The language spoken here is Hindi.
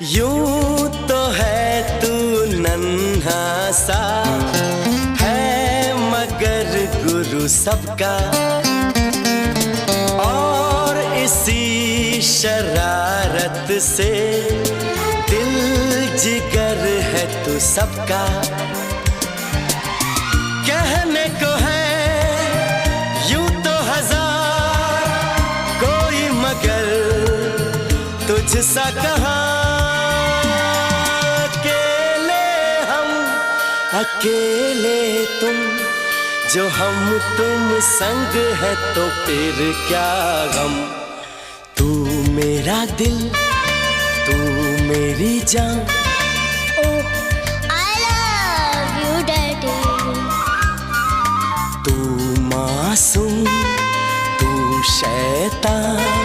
यूं तो है तू नन्हा सा है मगर गुरु सबका, और इसी शरारत से दिल जिगर है तू सबका। कहने को है यूं तो हजार कोई, मगर तुझसा कहाँ। अकेले तुम जो हम तुम संग है तो फिर क्या गम। तू मेरा दिल तू मेरी जान। Oh, I love you, Daddy. तू मासूम तू शैतान।